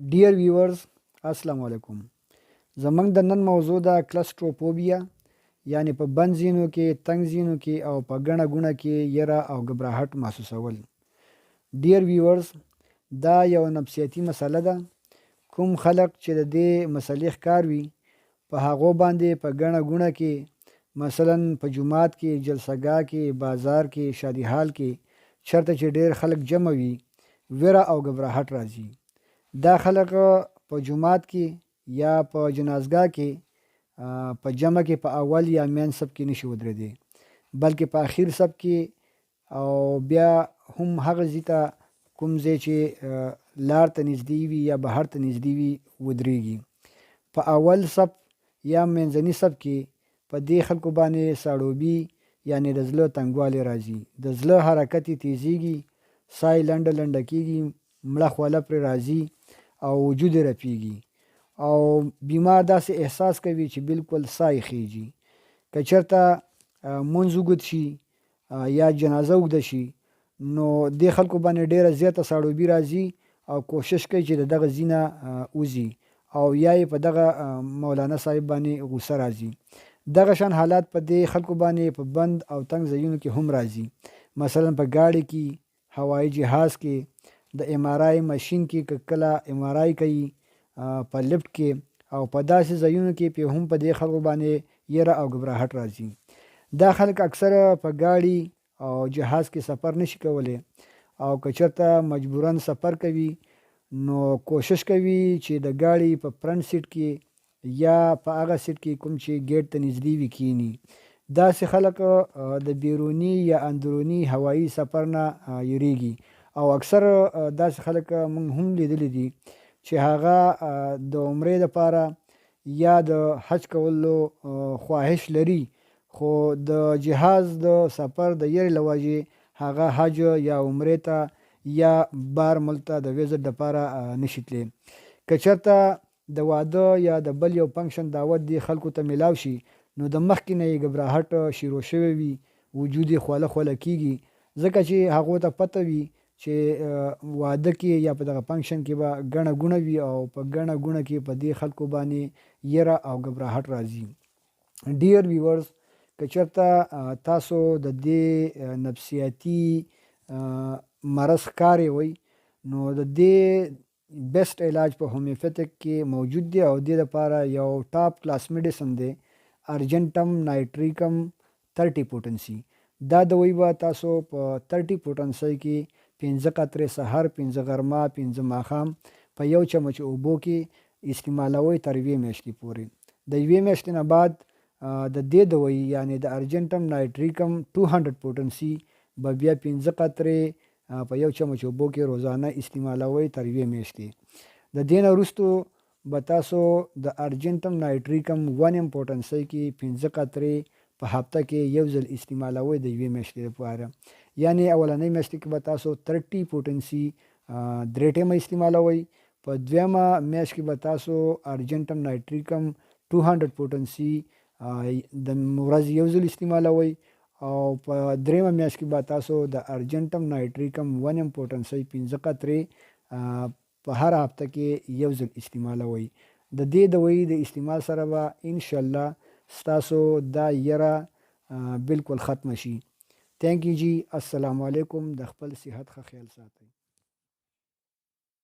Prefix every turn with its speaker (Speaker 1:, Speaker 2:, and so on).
Speaker 1: ډیر ویورز السلام علیکم. زمونږ د نن موضوع ده کلسټروفوبیا، یعنی په بند ځینو کې، تنګ ځینو کې او په ګڼه ګوڼه کې یره او ګبراهټ محسوسول. ډیر ویورز دا یو نفسیاتي مسله ده. کوم خلق چې د دې مسلې ښکار وي په هغو باندې په ګڼه ګوڼه کې، مثلا په جومات کې، جلسهګاه کې، بازار کې، شادي حال کې، چرته چې ډیر خلک جمع وي، ویره او ګبراهټ راځي. دا خلک په جومات کې یا په جنازګاه کې په جمع کې په اول یا مین صف کې نشي ودرېدی، بلکې په اخیر صف کې او بیا هم هغه ځای ته کوم ځای چې لار ته نږدې وي یا بهر ته نږدې وي ودرېږي. په اول صف یا منځني صف کې په دې خلکو باندې ساړوبي یعنی د زړه تنګوالی راځي، د زړه حرکت یې تیزیږي، ساه یې لنډه لنډه کېږي، مړه خوله پرې راځي او وجود یې رپېږي او بیمار داسې احساس کوي چې بالکل ساه یې خیږي. که چېرته مونځ اوږد شي یا جنازه اوږده شي نو دې خلکو باندې ډېره زیاته ساړوبي راځي او کوشش کوي چې د دغه ځای نه وځي او یا یې په دغه مولانا صاحب باندې غوسه راځي. دغه شان حالات په دې خلکو باندې په بند او تنګ ځایونو کې هم راځي، مثلا په ګاډي کې، هوایي جهاز کې، د ایم آر آی ماشین کې که کله ایم آر آی کوي، په لفټ کې او په داسې ځایونو کې په هم په دې خلکو باندې یره او ګبراهټ راځي. دا خلک اکثره په ګاډي او جهاز کې سفر نشي کولی او که چېرته مجبورا سفر کوي نو کوشش کوي چې د ګاډي په فرنټ سیټ کې یا په هغه سیټ کې کوم چې ګیټ ته نږدې وي کینی. داسې خلک د بیروني یا اندروني هوایي سفر نه یریږي او اکثر داسې خلک موږ هم لیدلی دي چې هغه د عمرې دپاره یا د حج کولو خواهش لري، خو د جهاز د سفر د یرې له وجې هغه حج یا عمرې ته یا بار ملک ته د ویزټ دپاره نشي تللی. که چېرته د واده یا د بل یو فنکشن دعوت دې خلکو ته میلاو شي نو د مخکې نه یې ګبراهټ شروع شوی وي، وجود یې خوله خوله کېږي، ځکه چې هغو ته پته وي چې واده کې یا په دغه فنکشن کې به ګڼه ګوڼه وي او په ګڼه ګوڼه کې په دې خلکو باندې یره او ګبراهټ راځي. ډیر ویورز که چېرته تاسو د دې نفسیاتي مرض ښکار وئ نو د دې بیسټ علاج په هومیوپیتک کې موجود دی او دې دپاره یو ټاپ کلاس میډیسن دی، ارجنټم نایټریکم 30 پوټنسي. دا دوی به تاسو په 30 پوټنسي کې 15 قطرې سهار، 15 غرمه، 15 ماښام په یو چمچ اوبو کې استعمالوئ تر 2 میاشتې پورې. د 2 میاشتې نه بعد د دې دوی یعنی د ارجنټم نایټریکم 200 پوټنسي به بیا 15 قطرې په یو چمچ اوبو کې روزانه استعمالوئ تر 2 میاشتې. د دې نه وروستو به تاسو د ارجنټم نایټریکم 1 پوټنسي کې 15 قطرې په هفته کې یو ځل استعمالوئ د 2 میاشتې لپاره. یعنی اولنۍ میاشت کې به تاسو 30 پوټنسي 3 ټیمه استعمالوئ، په دویمه میاشت کې به تاسو ارجنټم نایټریکم 200 پوټنسي د ورځې یو ځل استعمالوئ او په دریمه میاشت کې به تاسو د ارجنټم نایټریکم 1 پوټنسي 15 قطرې په هر هفته کې یو ځل استعمالوئ. د دې دوی د استعمال سره به انشاءالله ستاسو دا یره بالکل ختم شي. تھینک یو جی. السلام علیکم. د خپل صحت ښه خیال ساتئ.